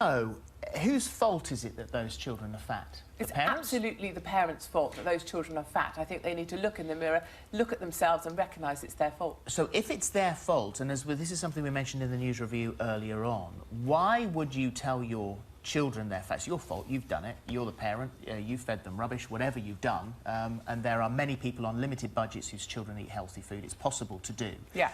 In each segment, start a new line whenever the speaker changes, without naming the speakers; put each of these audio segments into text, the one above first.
So, whose fault is it that those children are fat?
It's absolutely the parents' fault that those children are fat. I think they need to look in the mirror, look at themselves and recognise it's their fault.
So if it's their fault, and this is something we mentioned in the news review earlier on, why would you tell your children they're fat? It's your fault, you've done it, you're the parent, you fed them rubbish, whatever you've done, and there are many people on limited budgets whose children eat healthy food. It's possible to do.
Yeah.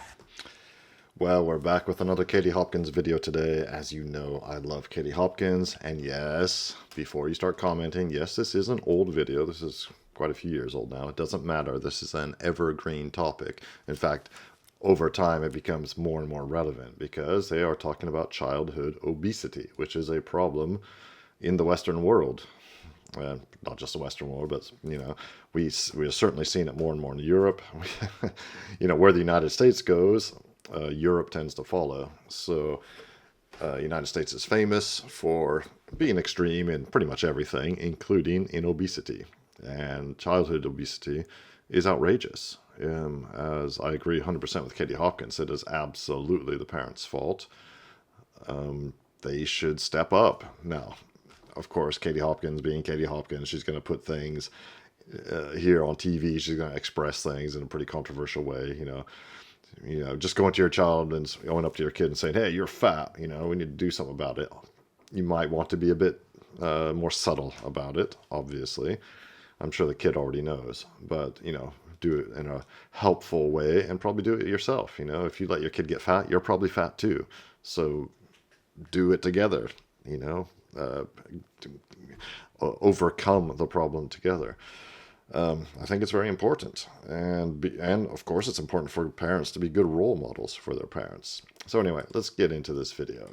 Well, we're back with another Katie Hopkins video today. As you know, I love Katie Hopkins. And yes, before you start commenting, yes, this is an old video. This is quite a few years old now. It doesn't matter. This is an evergreen topic. In fact, over time, it becomes more and more relevant because they are talking about childhood obesity, which is a problem in the Western world. Not just the Western world, but, you know, we have certainly seen it more and more in Europe. You know, where the United States goes, Europe tends to follow. So United States is famous for being extreme in pretty much everything, including in obesity. And childhood obesity is outrageous. As I agree 100% with Katie Hopkins, it is absolutely the parents' fault. They should step up. Now, of course, Katie Hopkins being Katie Hopkins, she's going to put things here on TV. She's going to express things in a pretty controversial way, you know, just going to your child and going up to your kid and saying, hey, you're fat, you know, we need to do something about it. You might want to be a bit more subtle about it, obviously. I'm sure the kid already knows, but, you know, do it in a helpful way and probably do it yourself. You know, if you let your kid get fat, you're probably fat too. So do it together, you know, overcome the problem together. I think it's very important, and of course it's important for parents to be good role models for their parents. So anyway, let's get into this video.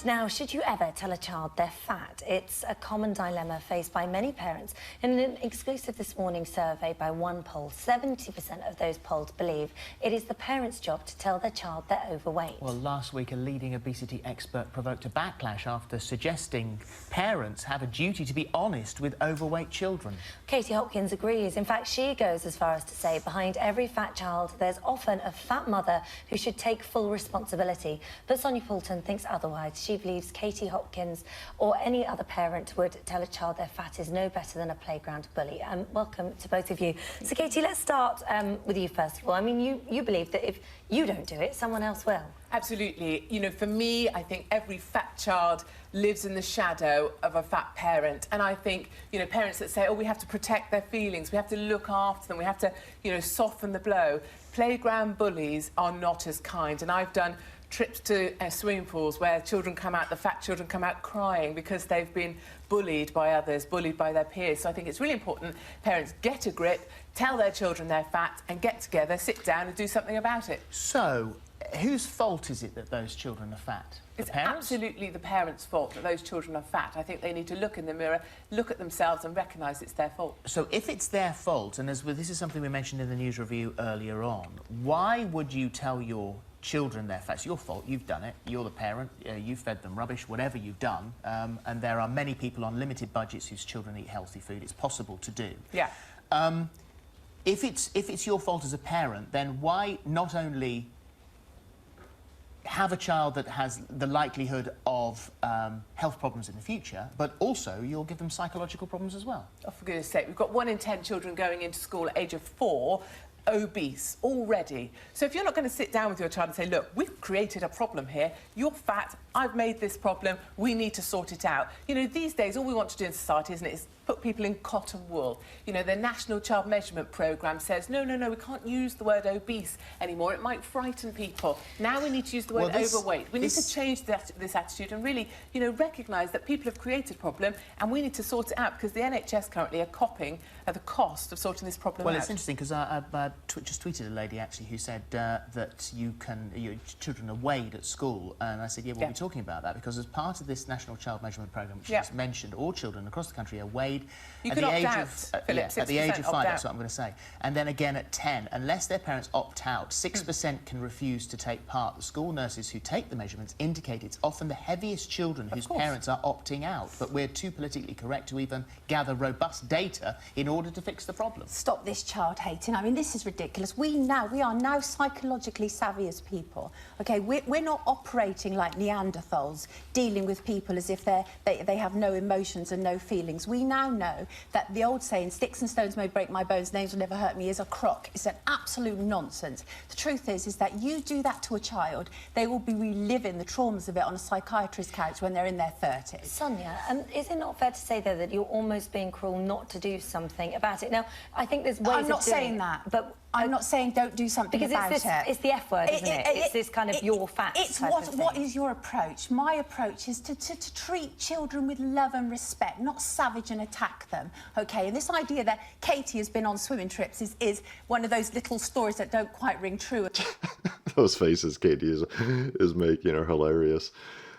Now, should you ever tell a child they're fat? It's a common dilemma faced by many parents. In an exclusive This Morning survey by one poll, 70% of those polled believe it is the parents' job to tell their child they're overweight.
Well, last week a leading obesity expert provoked a backlash after suggesting parents have a duty to be honest with overweight children.
Katie Hopkins agrees. In fact, she goes as far as to say behind every fat child there's often a fat mother who should take full responsibility. But Sonia Poulton thinks otherwise. She believes Katie Hopkins or any other parent would tell a child their fat is no better than a playground bully. Welcome to both of you. So, Katie, let's start with you first of all. I mean, you believe that if you don't do it, someone else will.
Absolutely. You know, for me, I think every fat child lives in the shadow of a fat parent. And I think, you know, parents that say, oh, we have to protect their feelings, we have to look after them, we have to, you know, soften the blow. Playground bullies are not as kind. And I've done trips to swimming pools where the fat children come out crying because they've been bullied by others, bullied by their peers. So I think it's really important parents get a grip, tell their children they're fat and get together, sit down and do something about it.
So, whose fault is it that those children are fat?
It's absolutely the parents' fault that those children are fat. I think they need to look in the mirror, look at themselves and recognise it's their fault.
So if it's their fault, and this is something we mentioned in the news review earlier on, why would you tell your children they're fat? It's your fault, you've done it, you're the parent, you fed them rubbish, whatever you've done, and there are many people on limited budgets whose children eat healthy food. It's possible to do.
Yeah.
If it's your fault as a parent, then why not only have a child that has the likelihood of health problems in the future, but also you'll give them psychological problems as well?
Oh, for goodness sake, we've got 1 in 10 children going into school at age of 4 obese already. So if you're not going to sit down with your child and say, look, we've created a problem here, you're fat, I've made this problem, we need to sort it out. You know, these days all we want to do in society, isn't it, is put people in cotton wool. You know, the National Child Measurement Programme says, no, we can't use the word obese anymore, it might frighten people. Now we need to use the word overweight. We need to change this attitude and really, you know, recognise that people have created a problem and we need to sort it out, because the NHS currently are copping at the cost of sorting this problem out.
Well, it's interesting, because I just tweeted a lady, actually, who said that your children are weighed at school, and I said, yeah, we'll be talking about that, because as part of this National Child Measurement Programme, which you just mentioned, all children across the country are weighed made
You
at
could
the
opt
age
out,
of
Philip,
at the age
6%
of
opt
5.
out.
That's what I'm going to say. And then again at 10, unless their parents opt out, 6% can refuse to take part. The school nurses who take the measurements indicate it's often the heaviest children whose parents are opting out. But we're too politically correct to even gather robust data in order to fix the problem.
Stop this child hating. I mean, this is ridiculous. We are now psychologically savvy as people. Okay, we're not operating like Neanderthals, dealing with people as if they have no emotions and no feelings. We now know that the old saying, sticks and stones may break my bones, names will never hurt me, is a crock. It's an absolute nonsense. The truth is that you do that to a child, they will be reliving the traumas of it on a psychiatrist's couch when they're in their 30s.
Sonia, is it not fair to say, though, that you're almost being cruel not to do something about it? Now, I think there's ways
I'm not
of doing
saying
it,
that.
but
I'm not saying don't do something
because
about it.
It's the F word, isn't it? It's this kind of your facts
It's
type of thing.
what is your approach? My approach is to treat children with love and respect, not savage and attack them, OK? And this idea that Katie has been on swimming trips is one of those little stories that don't quite ring true.
Those faces Katie is making are hilarious.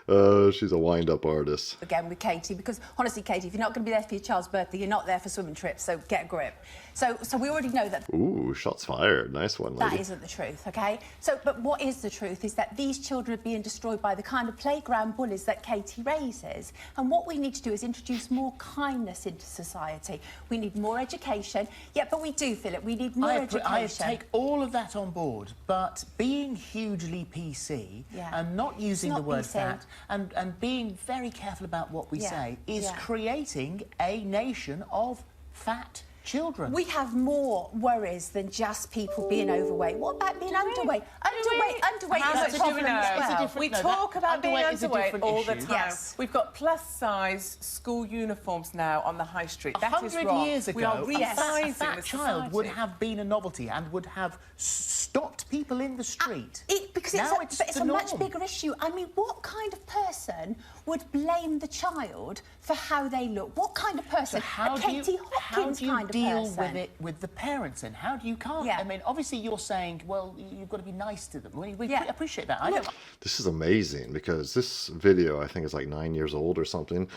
She's a wind-up artist.
Again with Katie, because honestly, Katie, if you're not going to be there for your child's birthday, you're not there for swimming trips, so get a grip. So we already know that.
Ooh, shots fired. Nice one, lady.
That isn't the truth, OK? So, but what is the truth is that these children are being destroyed by the kind of playground bullies that Katie raises. And what we need to do is introduce more kindness into society. We need more education. Yeah, but we do, Philip, we need more education.
I take all of that on board, but being hugely PC and not using the
not
word
PC.
fat and being very careful about what we say is creating a nation of fat children.
We have more worries than just people being overweight. What about being underweight? Underweight
How
is a
much do we
problem as
know?
well.
We talk about being
underweight is a
underweight
different
all the
issue.
time.
Yes.
We've got plus-size school uniforms now on the high street. That is
100
wrong.
years ago,
we are
a
resizing
fat
the
child would
society.
have been a novelty and would have stopped people in the street.
Because
Now
it's
it's
a
the
much
norm.
bigger issue. I mean, what kind of person would blame the child for how they look? What kind of person?
How
a
do you,
Katie
how
Hopkins
do you
kind
deal
of person.
with it with the parents then? How do you can't?
Yeah.
I mean, obviously you're saying, well, you've got to be nice to them. We
Yeah.
appreciate that. I don't.
This is amazing because this video, I think, is like 9 years old or something.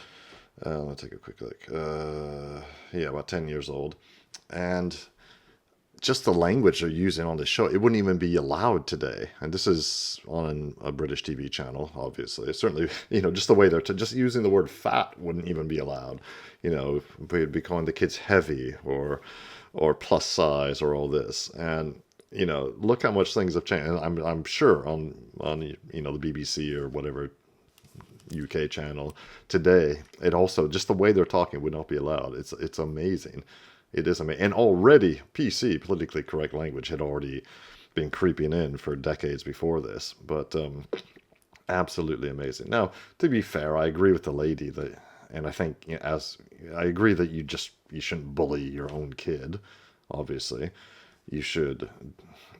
Let's take a quick look. Yeah, about 10 years old. And just the language they're using on the show, it wouldn't even be allowed today. And this is on a British TV channel, obviously. Certainly, you know, just the way they're just using the word fat wouldn't even be allowed. You know, we'd be calling the kids heavy or plus size or all this. And, you know, look how much things have changed. And I'm sure on you know, the BBC or whatever UK channel today, it also, just the way they're talking would not be allowed. It's amazing. It is amazing. And already PC, politically correct language, had already been creeping in for decades before this. But absolutely amazing. Now, to be fair, I agree with the lady that, and I think, you know, I agree that you shouldn't bully your own kid. Obviously, you should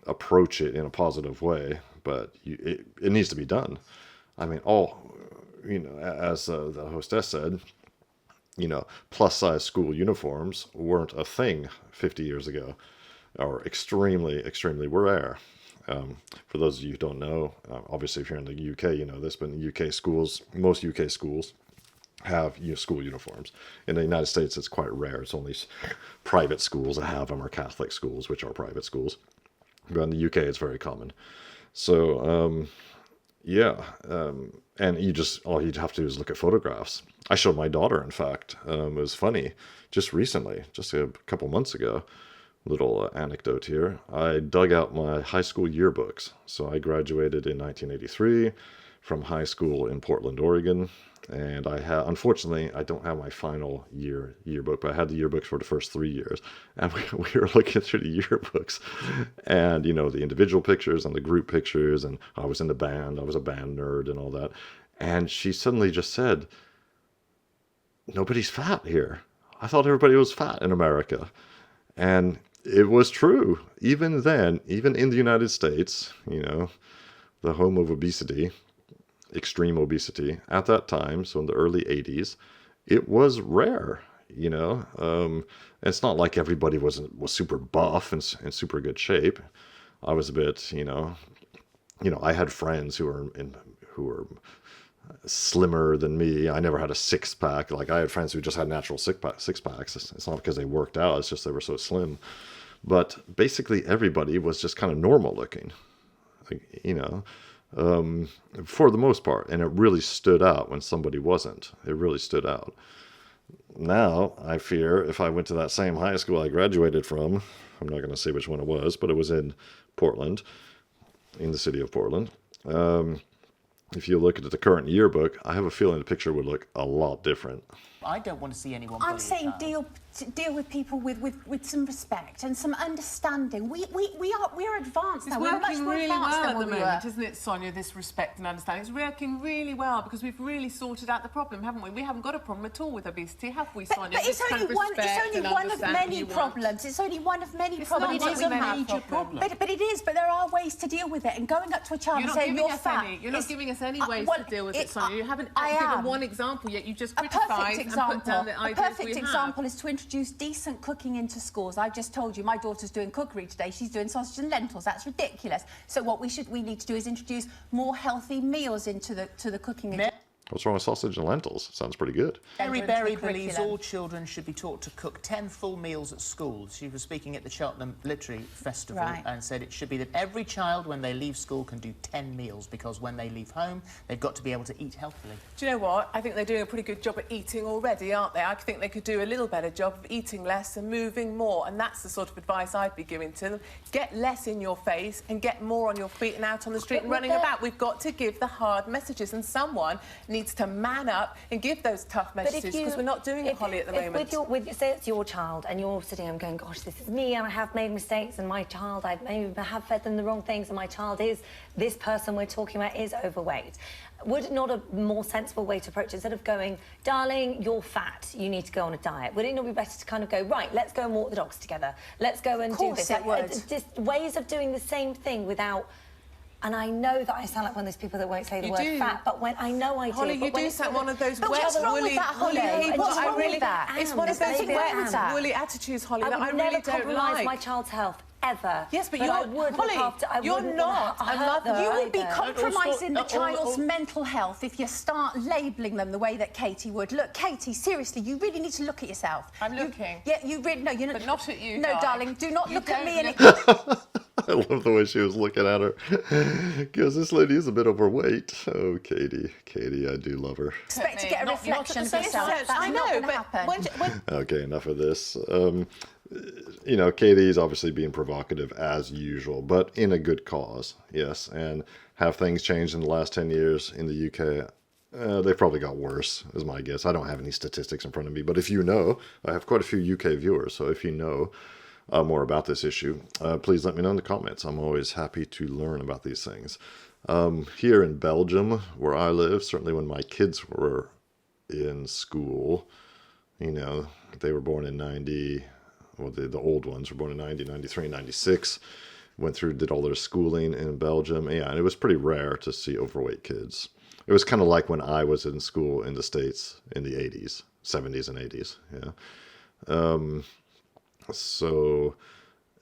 approach it in a positive way, but it needs to be done. I mean, you know, as the hostess said, you know, plus-size school uniforms weren't a thing 50 years ago, or extremely, extremely rare. For those of you who don't know, obviously if you're in the UK, you know this, but in UK schools, most UK schools have school uniforms. In the United States, it's quite rare. It's only private schools that have them, or Catholic schools, which are private schools. But in the UK, it's very common. So, yeah, and all you'd have to do is look at photographs. I showed my daughter, in fact. It was funny, just recently, just a couple months ago. Little anecdote here. I dug out my high school yearbooks. So I graduated in 1983 from high school in Portland, Oregon. And unfortunately, I don't have my final yearbook, but I had the yearbooks for the first 3 years. And we were looking through the yearbooks and, you know, the individual pictures and the group pictures. And I was in the band. I was a band nerd and all that. And she suddenly just said, "Nobody's fat here. I thought everybody was fat in America." And it was true. Even then, even in the United States, you know, the home of obesity, extreme obesity, at that time, so in the early 80s, it was rare, you know. It's not like everybody was super buff and in super good shape. I was a bit, you know, I had friends who were slimmer than me. I never had a six-pack. Like, I had friends who just had natural six-packs. It's not because they worked out, it's just they were so slim. But basically everybody was just kind of normal looking, like, you know, for the most part. And it really stood out when somebody wasn't. It really stood out. Now, I fear if I went to that same high school I graduated from, I'm not going to say which one it was, but it was in Portland, in the city of Portland. If you look at the current yearbook, I have a feeling the picture would look a lot different.
I don't want to see anyone bully
I'm
a
saying
child.
deal with people with some respect and some understanding. We are advanced
It's
now. We're much
working
more
really
advanced
well
than
at the
what we
moment,
were.
isn't it, Sonia, this respect and understanding? It's working really well because we've really sorted out the problem, haven't we? We haven't got a problem at all with obesity, have we, Sonia?
But it's
This kind
only
of
one. It's
respect
only
and
one of
understanding
many
you want.
problems. It's only one of many
It's
problems
not
that we
a
have.
major problem.
But it is. But there are ways to deal with it. And going up to a child
You're
and
not
saying
giving
you're
us
fat.
any. You're not giving us any ways
well,
to deal with it, Sonia. You haven't
I
given
am.
one example yet. You've just
A
criticised
perfect
and
example.
put down the
A
ideas we
perfect
have.
example is to introduce decent cooking into schools. I've just told you my daughter's doing cookery today. She's doing sausage and lentils. That's ridiculous. So what we need to do is introduce more healthy meals into the cooking.
What's wrong with sausage and lentils? Sounds pretty good.
Mary
Enter into
Berry
the
believes
curriculum.
all children should be taught to cook 10 full meals at school. She was speaking at the Cheltenham Literary Festival
Right.
and said it should be that every child, when they leave school, can do 10 meals because when they leave home, they've got to be able to eat healthily.
Do you know what? I think they're doing a pretty good job at eating already, aren't they? I think they could do a little better job of eating less and moving more, and that's the sort of advice I'd be giving to them. Get less in your face and get more on your feet and out on the street and running about. We've got to give the hard messages, and someone needs to man up and give those tough messages because we're not doing it, Holly, at the moment.
Say it's your child and you're sitting home going, gosh, this is me and I have made mistakes and my child, I maybe have fed them the wrong things and my child is, this person we're talking about is overweight. Would it not a more sensible way to approach it, instead of going, darling, you're fat, you need to go on a diet? Would it not be better to kind of go, right, let's go and walk the dogs together. Let's go and do this.
Of course it would.
Just ways of doing the same thing without... And I know that I sound like one of those people that won't say the
You
word
do.
fat, but when I know I do.
Holly,
but
you
when
do
it's
sound one of those
But
wet,
what's wrong with
woolly,
that, Holly?
people.
What's
I
wrong
really,
with that?
It's one of
There's
those
nothing wrong with that.
wet, woolly attitudes, Holly,
I
that I
would
really
never
don't
compromise
like.
my child's health, ever.
Yes, but
I
you're-
would
Holly,
look after... I
you're
wouldn't
not
wanna
a
hurt
mother.
them
You would be
either.
compromising the
all-
child's mental health if you start labelling them the way that Katie would. Look, Katie, seriously, you really need to look at yourself.
I'm looking.
Yeah, you really... No, you're not...
But not at you,
No,
darling.
darling, do not
You
look at
don't
me and...
look
I love the way she was looking at her. Because this lady is a bit overweight. Oh, Katie. Katie, I do love her.
expect to get a
Not at
reflection
the
of
same
yourself.
sense.
That's
I
not
know,
going to
but
happen.
when
Okay, enough of this. You know, Katie's obviously being provocative as usual, but in a good cause, yes. And have things changed in the last 10 years in the UK? They've probably got worse, is my guess. I don't have any statistics in front of me, but if you know, I have quite a few UK viewers, so if you know more about this issue, please let me know in the comments. I'm always happy to learn about these things. Here in Belgium, where I live, certainly when my kids were in school, you know, they were born in 90, well, the old ones were born in 90, 93, 96, went through, did all their schooling in Belgium. Yeah, and it was pretty rare to see overweight kids. It was kind of like when I was in school in the States in the 80s, 70s and 80s, yeah. So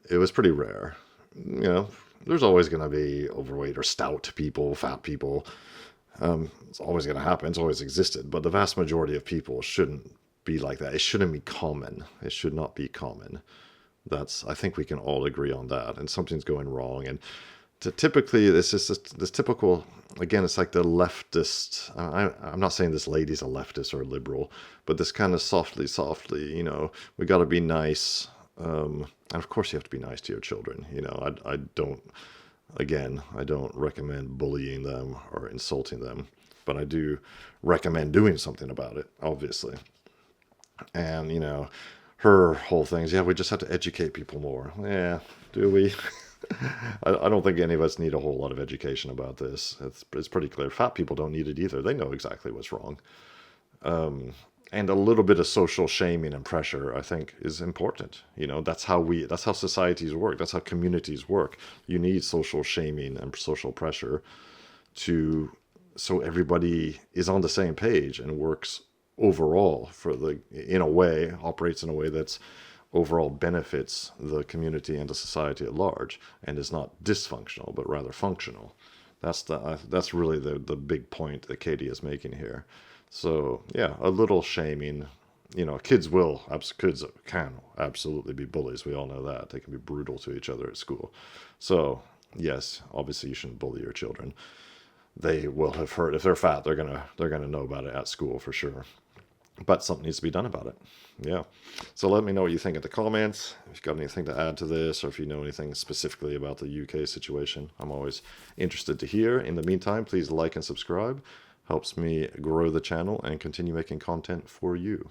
it was pretty rare. You know, there's always going to be overweight or stout people, fat people. It's always going to happen. It's always existed. But the vast majority of people shouldn't be like that. It shouldn't be common. It should not be common. I think we can all agree on that. And something's going wrong. And typically, this is this typical, again, it's like the leftist. I'm not saying this lady's a leftist or a liberal, but this kind of softly, you know, we got to be nice. And of course you have to be nice to your children. You know, I don't recommend bullying them or insulting them, but I do recommend doing something about it, obviously. And, you know, her whole thing is, yeah, we just have to educate people more. Yeah, do we? I don't think any of us need a whole lot of education about this. It's pretty clear. Fat people don't need it either. They know exactly what's wrong. And a little bit of social shaming and pressure, I think, is important. You know, that's how societies work. That's how communities work. You need social shaming and social pressure so everybody is on the same page and works overall operates in a way that's overall benefits the community and the society at large and is not dysfunctional, but rather functional. That's really the big point that Katie is making here. So yeah, a little shaming. You know, kids can absolutely be bullies. We all know that. They can be brutal to each other at school. So yes, obviously you shouldn't bully your children. They will have heard, if they're fat, they're gonna know about it at school for sure. But something needs to be done about it. Yeah. So let me know what you think in the comments. If you've got anything to add to this, or if you know anything specifically about the UK situation, I'm always interested to hear. In the meantime, please like and subscribe. Helps me grow the channel and continue making content for you.